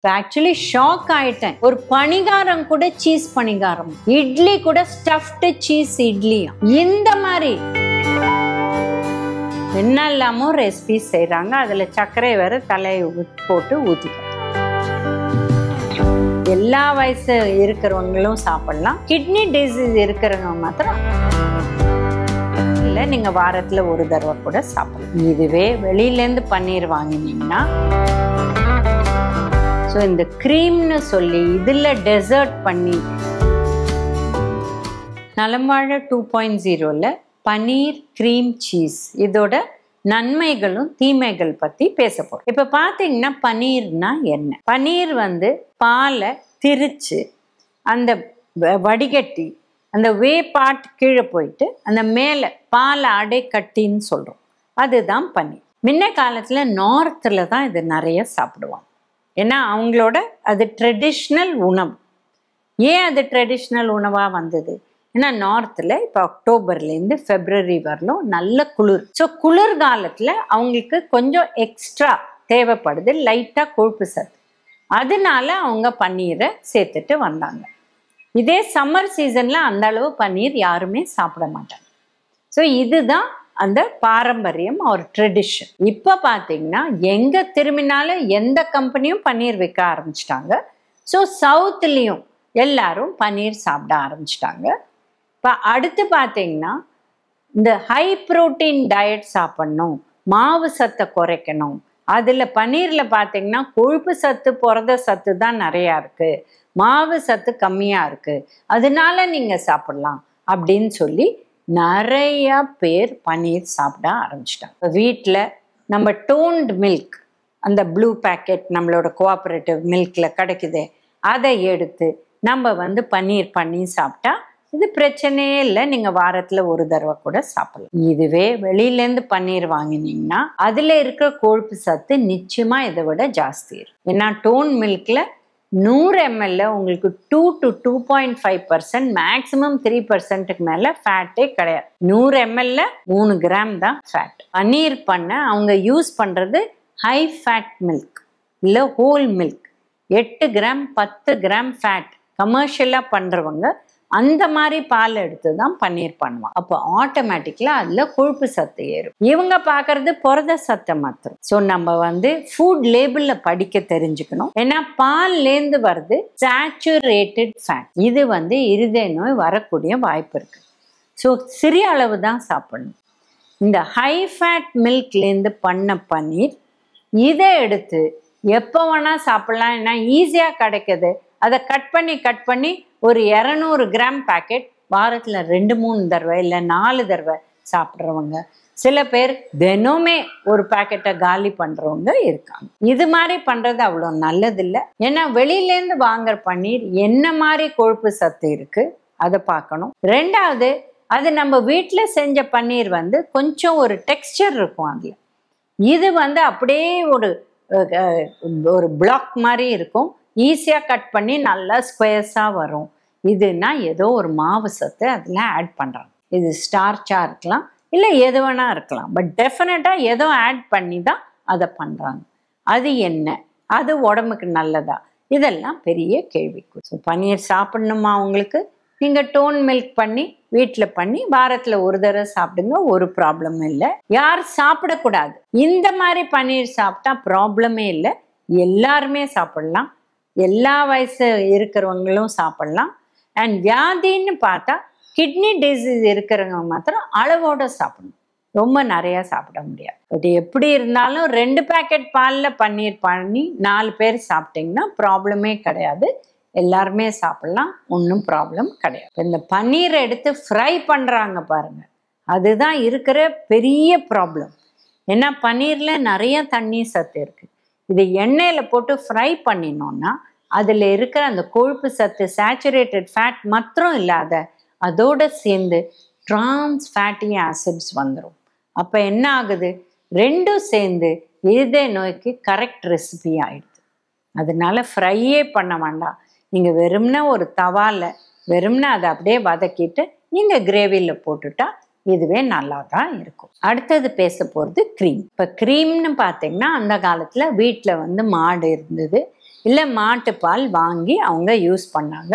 Actually shock ஆயிட்டேன். ஒரு பணிகாரம் கூட சீஸ் பணிகாரம், இட்லி கூட ஸ்டஃப்டு சீஸ் இட்லியா, இந்த மாதிரி என்னெல்லாமோ ரெசிபி செய்யறாங்க. அதுல சர்க்கரை வேற தலையை போட்டு ஊத்திக்க. எல்லா வயசு இருக்கிறவங்களும் சாப்பிடலாம். கிட்னி டிசீஸ் இருக்கிறவங்க மாத்திரம் இல்ல, நீங்க வாரத்துல ஒரு தடவை கூட சாப்பிடலாம். இதுவே வெளியில இருந்து பன்னீர் வாங்கினீங்கன்னா இந்த கிரீம்னு சொல்லி இதுல டெசர்ட் பண்ணி நலம்வாழ 2.0ல பன்னீர் கிரீம் சீஸ் இதோட நன்மைகளும் தீமைகள் பத்தி பேச போறோம். இப்ப பாத்தீங்கன்னா பன்னீர்னா என்ன? பன்னீர் பாலை திரிச்சு அந்த வடிகட்டி அந்த வே பார்ட் கீழே போயிட்டு அந்த மேல பாலை அடை கட்டின்னு சொல்றோம், அதுதான் பன்னீர். முன்ன காலத்துல நார்த்ல தான் இது நிறைய சாப்பிடுவாங்க. ஏன்னா அவங்களோட அது ட்ரெடிஷ்னல் உணவு. ஏன் அது ட்ரெடிஷ்னல் உணவாக வந்தது? ஏன்னா நார்த்தில் இப்போ அக்டோபர்லேருந்து ஃபெப்ரவரி வரலும் நல்ல குளிர். ஸோ குளிர்காலத்தில் அவங்களுக்கு கொஞ்சம் எக்ஸ்ட்ரா தேவைப்படுது, லைட்டாக கொழுப்பு சத்து. அதனால அவங்க பன்னீரை சேர்த்துட்டு வந்தாங்க. இதே சம்மர் சீசனில் அந்த அளவு பன்னீர் யாருமே சாப்பிட மாட்டாங்க. ஸோ இதுதான் அந்த பாரம்பரியம் ஒரு ட்ரெடிஷன். இப்போ பார்த்தீங்கன்னா எங்கே திரும்பினாலும் எந்த கம்பெனியும் பன்னீர் விற்க ஆரம்பிச்சிட்டாங்க. ஸோ சவுத்துலேயும் எல்லாரும் பன்னீர் சாப்பிட ஆரம்பிச்சிட்டாங்க. இப்போ அடுத்து பார்த்தீங்கன்னா இந்த ஹை ப்ரோட்டீன் டயட் சாப்பிட்ணும், மாவு சத்தை குறைக்கணும். அதில் பன்னீரில் பார்த்தீங்கன்னா கொழுப்பு சத்து புரத சத்து தான் நிறையா இருக்குது, மாவு சத்து கம்மியாக இருக்குது, அதனால நீங்கள் சாப்பிடலாம் அப்படின்னு சொல்லி நிறைய பேர் பன்னீர் சாப்பிட ஆரம்பிச்சிட்டாங்க. வீட்டில் நம்ம டோன்ட் மில்க், அந்த ப்ளூ பேக்கெட் நம்மளோட கோஆப்ரேட்டிவ் மில்கில் கிடைக்குது, அதை எடுத்து நம்ம பன்னீர் பண்ணி சாப்பிட்டா இது பிரச்சனையே இல்லை. நீங்கள் வாரத்தில் ஒரு தடவை கூட சாப்பிடலாம். இதுவே வெளியிலேருந்து பன்னீர் வாங்கினீங்கன்னா அதில் இருக்கிற கொழுப்பு சத்து நிச்சயமாக இதை விட ஜாஸ்தி இருக்கும். ஏன்னா டோன் மில்கில் 100 ml உங்களுக்கு 2 to 2.5%, மேக்ஸிமம் 3% மேலே ஃபேட்டே கிடையாது. 100 ml 3 கிராம் தான் ஃபேட். பன்னீர் பண்ண அவங்க யூஸ் பண்ணுறது ஹை ஃபேட் மில்க் இல்லை ஹோல் மில்க். 8 கிராம் 10 கிராம் ஃபேட் கமர்ஷியலாக பண்ணுறவங்க அந்த மாதிரி பால் எடுத்து தான் பன்னீர் பண்ணுவாங்க. அப்போ ஆட்டோமேட்டிக்கலாக அதில் கொழுப்பு சத்து ஏறும். இவங்க பார்க்கறது புரத சத்தை மாத்திரம். ஸோ நம்ம ஃபுட் லேபிளில் படிக்க தெரிஞ்சுக்கணும். ஏன்னா பால்லேருந்து வருது சேச்சுரேட்டட் ஃபேட். இது இருதய நோய் வரக்கூடிய வாய்ப்பு இருக்குது. ஸோ சிறிய அளவு தான் சாப்பிடணும். இந்த ஹை ஃபேட் மில்க்லேருந்து பண்ண பன்னீர் இதை எடுத்து எப்போ வேணால் சாப்பிட்லாம். ஏன்னா ஈஸியாக கிடைக்கிது. அதை கட் பண்ணி ஒரு 200 கிராம் பேக்கெட் வாரத்தில் 2-3 தடவை இல்லை 4 தடவை சாப்பிட்றவங்க, சில பேர் தினமே ஒரு பேக்கெட்டை காலி பண்ணுறவங்க இருக்காங்க. இது மாதிரி பண்ணுறது அவ்வளோ நல்லதில்லை. ஏன்னா வெளியிலேருந்து வாங்குற பன்னீர் என்ன மாதிரி கொழுப்பு சத்து இருக்குது அதை பார்க்கணும். ரெண்டாவது, அது நம்ம வீட்டில் செஞ்ச பன்னீர் கொஞ்சம் ஒரு டெக்ஸ்சர் இருக்கும். அதில் இது அப்படியே ஒரு பிளாக் மாதிரி இருக்கும். ஈஸியாக கட் பண்ணி நல்லா ஸ்கொயர்ஸாக வரும். இதுனா ஏதோ ஒரு மாவு சத்து அதில் ஆட் பண்ணுறாங்க. இது ஸ்டார்ச்சாக இருக்கலாம், இல்லை எது வேணால் இருக்கலாம். பட் டெஃபினட்டாக ஏதோ ஆட் பண்ணி தான் அதை பண்ணுறாங்க. அது என்ன, அது உடம்புக்கு நல்லதா, இதெல்லாம் பெரிய கேள்விக்குறி. ஸோ பன்னீர் சாப்பிட்ணுமா உங்களுக்கு? நீங்கள் டோன் மில்க் பண்ணி வீட்டில் பண்ணி வாரத்தில் ஒரு தடவை சாப்பிடுங்க, ஒரு ப்ராப்ளமும் இல்லை. யார் சாப்பிடக்கூடாது? இந்த மாதிரி பன்னீர் சாப்பிட்டா ப்ராப்ளமே இல்லை, எல்லாருமே சாப்பிடலாம். எல்லா வயசு இருக்கிறவங்களும் சாப்பிடலாம். அண்ட் வியாதின்னு பார்த்தா கிட்னி டிசீஸ் இருக்கிறவங்க மாத்திரம் அளவோட சாப்பிடணும், ரொம்ப நிறையா சாப்பிட முடியாது. பட் எப்படி இருந்தாலும் 2 பேக்கெட் பாலில் பன்னீர் பண்ணி 4 பேர் சாப்பிட்டிங்கன்னா ப்ராப்ளமே கிடையாது, எல்லாருமே சாப்பிடலாம், ஒன்றும் ப்ராப்ளம் கிடையாது. இந்த பன்னீரை எடுத்து ஃப்ரை பண்ணுறாங்க பாருங்க, அதுதான் இருக்கிற பெரிய ப்ராப்ளம். ஏன்னா பன்னீரில் நிறைய தண்ணி சத்து இருக்குது. இதை எண்ணெயில் போட்டு ஃப்ரை பண்ணினோன்னா அதில் இருக்கிற அந்த கொழுப்பு சத்து சேச்சுரேட்டட் ஃபேட் மாத்திரம் இல்லாத அதோடு சேர்ந்து ட்ரான்ஸ் ஃபேட்டி ஆசிட்ஸ் வந்துடும். அப்போ என்ன ஆகுது? ரெண்டும் சேர்ந்து இருதய நோய்க்கு கரெக்ட் ரெசிபி ஆகிடுது. அதனால ஃப்ரையே பண்ண வேண்டாம். நீங்கள் வெறும்னா ஒரு தவாவில் வெறும்னா அதை அப்படியே வதக்கிட்டு நீங்கள் கிரேவியில் போட்டுட்டா இதுவே நல்லா தான் இருக்கும். அடுத்தது பேச போகிறது க்ரீம். இப்போ க்ரீம்னு பார்த்தீங்கன்னா அந்த காலத்தில் வீட்டில் மாடு இருந்தது, இல்லை மாட்டுப்பால் வாங்கி அவங்க யூஸ் பண்ணாங்க.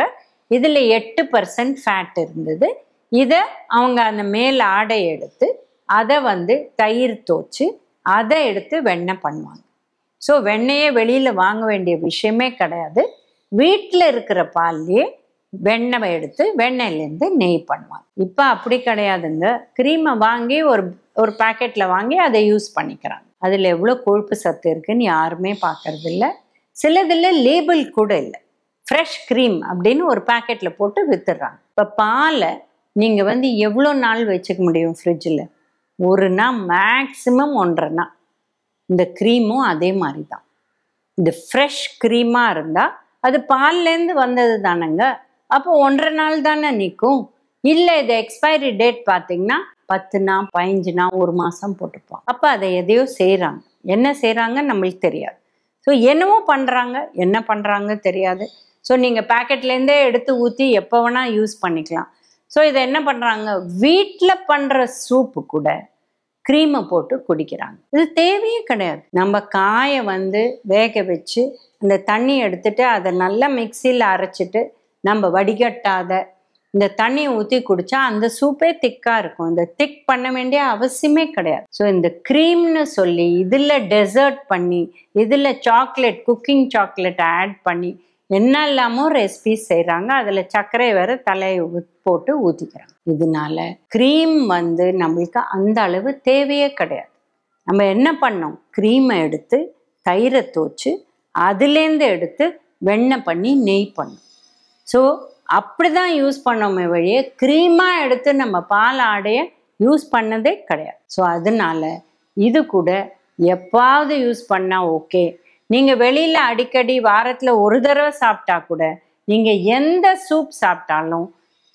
இதில் 8% ஃபேட் இருந்தது. இதை அவங்க அந்த மேல் ஆடை எடுத்து அதை வந்து தயிர் தோய்ச்சி அதை எடுத்து வெண்ணெய் பண்ணுவாங்க. ஸோ வெண்ணெயே வெளியில் வாங்க வேண்டிய விஷயமே கிடையாது. வீட்டில் இருக்கிற பால்லையே வெண்ணெய் எடுத்து வெண்ணெயிலேருந்து நெய் பண்ணுவாங்க. இப்போ அப்படி கிடையாதுங்க. க்ரீமை வாங்கி ஒரு பேக்கெட்டில் வாங்கி அதை யூஸ் பண்ணிக்கிறாங்க. அதில் எவ்வளோ கொழுப்பு சத்து இருக்குன்னு யாருமே பார்க்கறது இல்லை. சிலதில் லேபிள் கூட இல்லை. ஃப்ரெஷ் க்ரீம் அப்படின்னு ஒரு பேக்கெட்டில் போட்டு வித்துடுறாங்க. இப்போ பாலை நீங்கள் வந்து எவ்வளோ நாள் வச்சுக்க முடியும் ஃப்ரிட்ஜில்? ஒரு நாள், மேக்ஸிமம் 1.5 நாள். இந்த க்ரீமும் அதே மாதிரி தான். இது ஃப்ரெஷ் க்ரீமாக இருந்தால் அது பால்லேருந்து வந்தது தானேங்க. அப்போ 1.5 நாள் தானே நிற்கும். இல்லை இது எக்ஸ்பைரி டேட் பார்த்தீங்கன்னா 10 நாள், 15 நாள், 1 மாதம் போட்டுப்போம். அப்போ அதை எதையோ செய்கிறாங்க. என்ன செய்கிறாங்கன்னு நம்மளுக்கு தெரியாது. ஸோ என்னவோ பண்ணுறாங்க, என்ன பண்ணுறாங்க தெரியாது. ஸோ நீங்கள் பேக்கெட்லேருந்தே எடுத்து ஊற்றி எப்போ வேணால் யூஸ் பண்ணிக்கலாம். ஸோ இதை என்ன பண்ணுறாங்க, வீட்டில் பண்ணுற சூப்பு கூட க்ரீமை போட்டு குடிக்கிறாங்க. இது தேவையே கிடையாது. நம்ம காயை வந்து வேக வச்சு அந்த தண்ணி எடுத்துட்டு அதை நல்லா மிக்சியில் அரைச்சிட்டு நம்ம வடிகட்டாத இந்த தண்ணியை ஊற்றி குடித்தா அந்த சூப்பே திக்காக இருக்கும். இந்த திக் பண்ண வேண்டிய அவசியமே கிடையாது. ஸோ இந்த க்ரீம்னு சொல்லி இதில் டெசர்ட் பண்ணி இதில் சாக்லேட், குக்கிங் சாக்லேட்டை ஆட் பண்ணி என்ன இல்லாமல் ரெசிபிஸ் செய்கிறாங்க. அதில் சர்க்கரை வேறு தலையை போட்டு ஊற்றிக்கிறாங்க. இதனால க்ரீம் வந்து நம்மளுக்கு அந்த அளவு தேவையே கிடையாது. நம்ம என்ன பண்ணோம், க்ரீமை எடுத்து தயிரை தோய்ச்சி அதுலேருந்து எடுத்து வெண்ணெய் பண்ணி நெய் பண்ணோம். ஸோ அப்படி தான் யூஸ் பண்ணோமே வழியே க்ரீமாக எடுத்து நம்ம பால் ஆடையை யூஸ் பண்ணதே கிடையாது. ஸோ அதனால இது கூட எப்பாவது யூஸ் பண்ணால் ஓகே. நீங்கள் வெளியில் அடிக்கடி வாரத்தில் ஒரு தடவை சாப்பிட்டா கூட, நீங்கள் எந்த சூப் சாப்பிட்டாலும்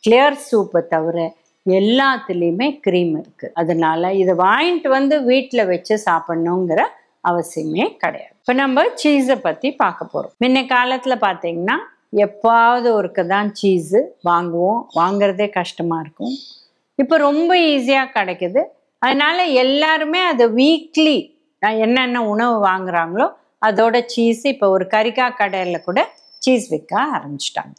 கிளியர் சூப்பை தவிர எல்லாத்துலேயுமே க்ரீம் இருக்குது. அதனால இதை வாங்கிட்டு வந்து வீட்டில் வச்சு சாப்பிட்ணுங்கிற அவசியமே கிடையாது. இப்போ நம்ம சீஸை பற்றி பார்க்க போகிறோம். முன்ன காலத்தில் பார்த்தீங்கன்னா எப்பாவது ஒருக்க தான் சீஸு வாங்குவோம். வாங்குறதே கஷ்டமாக இருக்கும். இப்போ ரொம்ப ஈஸியாக கிடைக்குது. அதனால எல்லாருமே அதை வீக்லி என்னென்ன உணவு வாங்குறாங்களோ அதோட சீஸ் இப்போ ஒரு கறிக்காய் கடையில் கூட சீஸ் விற்க ஆரம்பிச்சிட்டாங்க.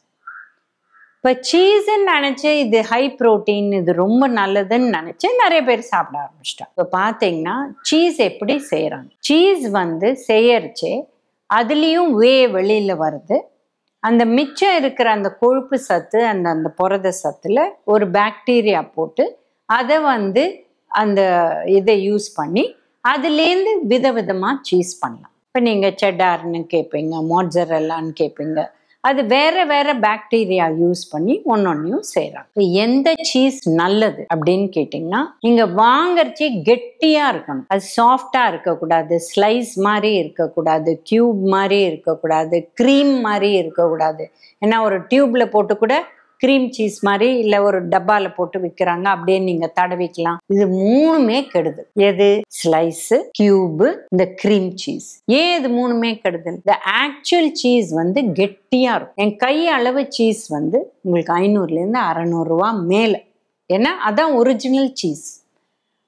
இப்போ சீஸுன்னு நினச்சி இது ஹை ப்ரோட்டீன், இது ரொம்ப நல்லதுன்னு நினச்சி நிறைய பேர் சாப்பிட ஆரம்பிச்சிட்டாங்க. இப்போ பார்த்தீங்கன்னா சீஸ் எப்படி செய்கிறாங்க. சீஸ் வந்து செய்யறச்சே அதுலேயும் வெளியில் வருது. அந்த மிச்சம் இருக்கிற அந்த கொழுப்பு சத்து அந்த புரத சத்தில் ஒரு பாக்டீரியா போட்டு அதை வந்து அந்த இதை யூஸ் பண்ணி அதுலேருந்து விதவிதமாக சீஸ் பண்ணலாம். இப்போ நீங்கள் செட்டார்னு கேட்பீங்க, மோட்சரெல்லான்னு கேட்பீங்க. அது வேற வேற பாக்டீரியா யூஸ் பண்ணி ஒன்னொன்னையும் செய்யறாங்க. எந்த சீஸ் நல்லது அப்படின்னு கேட்டீங்கன்னா, நீங்க வாங்கறச்சி கெட்டியா இருக்கணும். அது சாஃப்டா இருக்கக்கூடாது, ஸ்லைஸ் மாதிரி இருக்கக்கூடாது, கியூப் மாதிரி இருக்கக்கூடாது, கிரீம் மாதிரி இருக்கக்கூடாது. ஏன்னா ஒரு டியூப்ல போட்டு கூட கிரீம் சீஸ் மாதிரி இல்லை ஒரு டப்பால போட்டு விற்கிறாங்க, அப்படியே நீங்க தடவிக்கலாம். இது மூணுமே கெடுதல். எது? ஸ்லைஸு, கியூபு, இந்த கிரீம் சீஸ். ஏன் இது மூணுமே கெடுதல்? இந்த ஆக்சுவல் சீஸ் வந்து கெட்டியா இருக்கும். என் கை அளவு சீஸ் வந்து உங்களுக்கு 500லேருந்து 600 ரூபா மேல. ஏன்னா அதான் ஒரிஜினல் சீஸ்.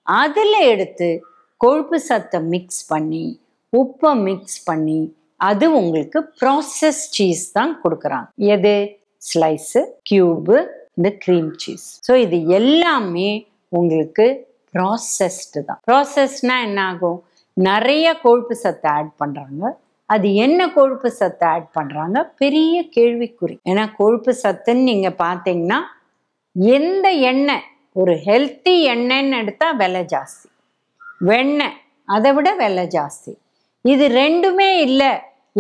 அதுல எடுத்து கொழுப்பு சத்தை மிக்ஸ் பண்ணி உப்பை மிக்ஸ் பண்ணி அது உங்களுக்கு ப்ராசஸ் சீஸ் தான் கொடுக்குறாங்க. எது? ஸ்லைஸு, கியூபு, இந்த க்ரீம் சீஸ். ஸோ இது எல்லாமே உங்களுக்கு ப்ராசஸ்டு தான். ப்ராசஸ்னா என்ன ஆகும்? நிறைய கொழுப்பு சத்தை ஆட் பண்ணுறாங்க. அது என்ன கொழுப்பு சத்தை ஆட் பண்ணுறாங்க? பெரிய கேள்விக்குறி. ஏன்னா கொழுப்பு சத்துன்னு நீங்கள் பார்த்தீங்கன்னா எந்த எண்ணெய், ஒரு ஹெல்த்தி எண்ணெய்ன்னு எடுத்தால் விலை ஜாஸ்தி, வெண்ணெய் அதை விட விலை ஜாஸ்தி. இது ரெண்டுமே இல்லை,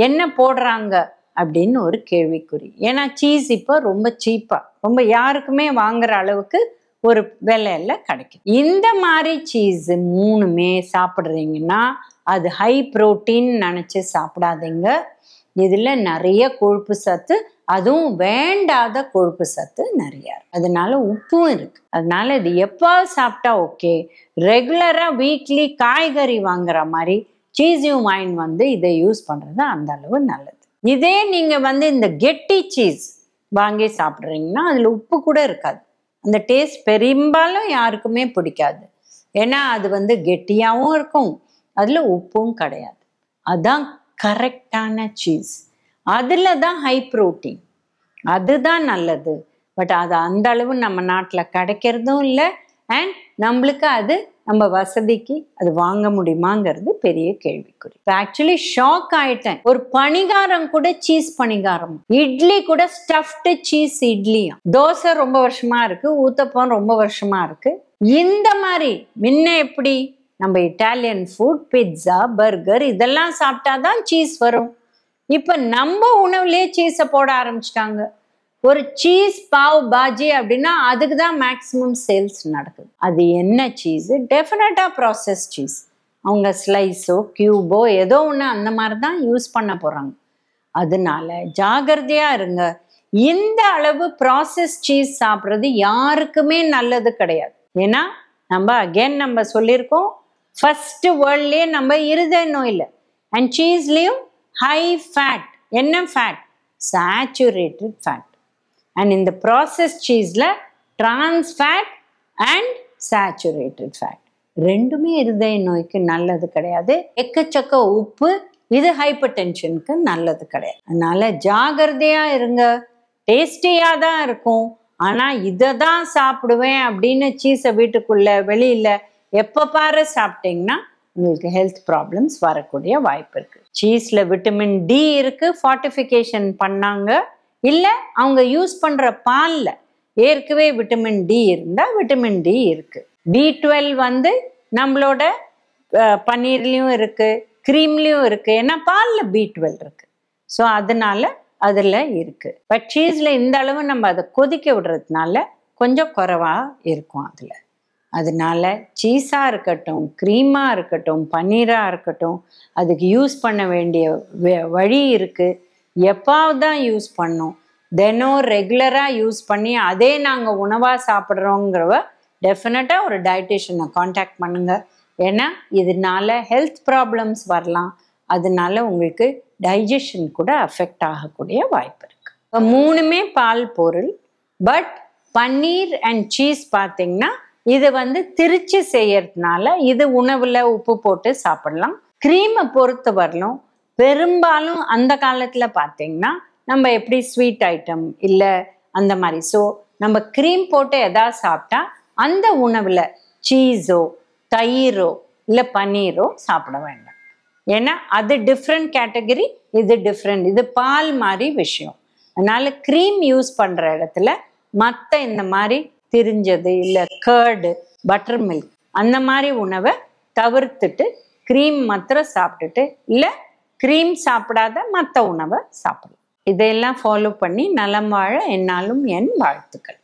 என்ன போடுறாங்க அப்படின்னு ஒரு கேள்விக்குறி. ஏன்னா சீஸ் இப்போ ரொம்ப சீப்பாக, ரொம்ப யாருக்குமே வாங்குற அளவுக்கு ஒரு விலையில கிடைக்கும். இந்த மாதிரி சீஸ் மூணுமே சாப்பிட்றீங்கன்னா அது ஹை ப்ரோட்டீன் நினச்சி சாப்பிடாதீங்க. இதில் நிறைய கொழுப்பு சத்து, அதுவும் வேண்டாத கொழுப்பு சத்து நிறைய. அதனால உப்பும் இருக்கு. அதனால இது எப்போ சாப்பிட்டா ஓகே. ரெகுலராக வீக்லி காய்கறி வாங்குற மாதிரி சீஸையும் வாங்கி வந்து இதை யூஸ் பண்ணுறது அந்த அளவு நல்லது. இதே நீங்கள் வந்து இந்த கெட்டி சீஸ் வாங்கி சாப்பிட்றீங்கன்னா அதில் உப்பு கூட இருக்காது. அந்த டேஸ்ட் பெரும்பாலும் யாருக்குமே பிடிக்காது. ஏன்னா அது வந்து கெட்டியாகவும் இருக்கும், அதில் உப்பும் கிடையாது. அதுதான் கரெக்டான சீஸ். அதுல தான் ஹை புரோட்டீன், அதுதான் நல்லது. பட் அது அந்த அளவு நம்ம நாட்டில் கிடைக்கிறதும் இல்லை. அண்ட் நம்மளுக்கு அது நம்ம வசதிக்கு அது வாங்க முடியுமாங்கிறது பெரிய கேள்விக்குறி. இப்போ ஆக்சுவலி ஷாக் ஆயிட்டேன். ஒரு பணிகாரம் கூட சீஸ் பணிகாரம், இட்லி கூட ஸ்டஃப்டு சீஸ் இட்லியும், தோசை ரொம்ப வருஷமா இருக்கு, ஊத்தப்பம் ரொம்ப வருஷமா இருக்கு. இந்த மாதிரி முன்ன எப்படி நம்ம இட்டாலியன் ஃபுட், பிட்சா, பர்கர் இதெல்லாம் சாப்பிட்டாதான் சீஸ் வரும். இப்போ நம்ம உணவுலேயே சீஸை போட ஆரம்பிச்சிட்டாங்க. ஒரு சீஸ் பாவ் பாஜி அப்படின்னா அதுக்கு தான் மேக்ஸிமம் சேல்ஸ் நடக்குது. அது என்ன சீஸ்? டெஃபினட்டா ப்ராசஸ் சீஸ். அவங்க ஸ்லைஸோ கியூபோ ஏதோ ஒன்று அந்த மாதிரி தான் யூஸ் பண்ண போறாங்க. அதனால ஜாகிரதையா இருங்க. இந்த அளவு ப்ராசஸ் சீஸ் சாப்பிட்றது யாருக்குமே நல்லது கிடையாது. ஏன்னா நம்ம சொல்லியிருக்கோம், ஃபர்ஸ்ட் வேர்ல்ட்லேயே நம்ம இருதய நோயில் அண்ட் சீஸ்லேயும் ஹை ஃபேட். என்ன ஃபேட்? Saturated fat. அண்ட் இந்த ப்ராசஸ் சீஸில் trans fat and saturated fat ரெண்டுமே இருதய நோய்க்கு நல்லது கிடையாது. எக்கச்சக்க உப்பு, இது ஹைப்பர் டென்ஷனுக்கு நல்லது கிடையாது. அதனால ஜாகிரதையா இருங்க. டேஸ்டியாக தான் இருக்கும், ஆனால் இதை தான் சாப்பிடுவேன் அப்படின்னு சீஸை வீட்டுக்குள்ள வெளியில எப்போ பாரு சாப்பிட்டீங்கன்னா உங்களுக்கு ஹெல்த் ப்ராப்ளம்ஸ் வரக்கூடிய வாய்ப்பு இருக்கு. சீஸில் விட்டமின் டி இருக்கு, ஃபார்ட்டிஃபிகேஷன் பண்ணாங்க. இல்லை அவங்க யூஸ் பண்ணுற பாலில் ஏற்கனவே விட்டமின் டி இருந்தால் விட்டமின் டி இருக்குது. B12 நம்மளோட பன்னீர்லேயும் இருக்குது, க்ரீம்லேயும் இருக்குது. ஏன்னா பாலில் B12 இருக்குது. ஸோ அதனால அதில் இருக்குது. பட் சீஸில் இந்த அளவு நம்ம அதை கொதிக்க விடுறதுனால கொஞ்சம் குறைவாக இருக்கும் அதில். அதனால சீஸாக இருக்கட்டும், க்ரீமாக இருக்கட்டும், பன்னீராக இருக்கட்டும், அதுக்கு யூஸ் பண்ண வேண்டிய வழி இருக்குது. எப்பாவது தான் யூஸ் பண்ணோம். தினம் ரெகுலராக யூஸ் பண்ணி அதே நாங்கள் உணவாக சாப்பிட்றோங்கிறவ டெஃபினட்டாக ஒரு டயட்டிஷியனை காண்டாக்ட் பண்ணுங்க. ஏன்னா இதனால ஹெல்த் ப்ராப்ளம்ஸ் வரலாம். அதனால உங்களுக்கு டைஜஷன் கூட அஃபெக்ட் ஆகக்கூடிய வாய்ப்பு இருக்கு. இப்போ மூணுமே பால் பொருள். பட் பன்னீர் அண்ட் சீஸ் பார்த்தீங்கன்னா இது திரிச்சு செய்யறதுனால இது உணவில் உப்பு போட்டு சாப்பிடலாம். க்ரீமை பொறுத்த வரலும் பெரும்பாலும் அந்த காலத்தில் பார்த்தீங்கன்னா நம்ம எப்படி ஸ்வீட் ஐட்டம் இல்லை அந்த மாதிரி. ஸோ நம்ம க்ரீம் போட்டு எதாவது சாப்பிட்டா அந்த உணவில் சீஸோ தயிரோ இல்லை பன்னீரோ சாப்பிட வேண்டாம். ஏன்னா அது டிஃப்ரெண்ட் கேட்டகரி, இது டிஃப்ரெண்ட், இது பால் மாதிரி விஷயம். அதனால க்ரீம் யூஸ் பண்ணுற இடத்துல மற்ற இந்த மாதிரி திரிஞ்சது இல்லை கர்டு, பட்டர் மில்க் அந்த மாதிரி உணவை தவிர்த்துட்டு க்ரீம் மாத்திரம் சாப்பிட்டுட்டு இல்லை க்ரீம் சாப்பிடாத மற்ற உணவை சாப்பிடலாம். இதையெல்லாம் ஃபாலோ பண்ணி நலம் வாழ என்னாலும் என் வாழ்த்துக்கள்.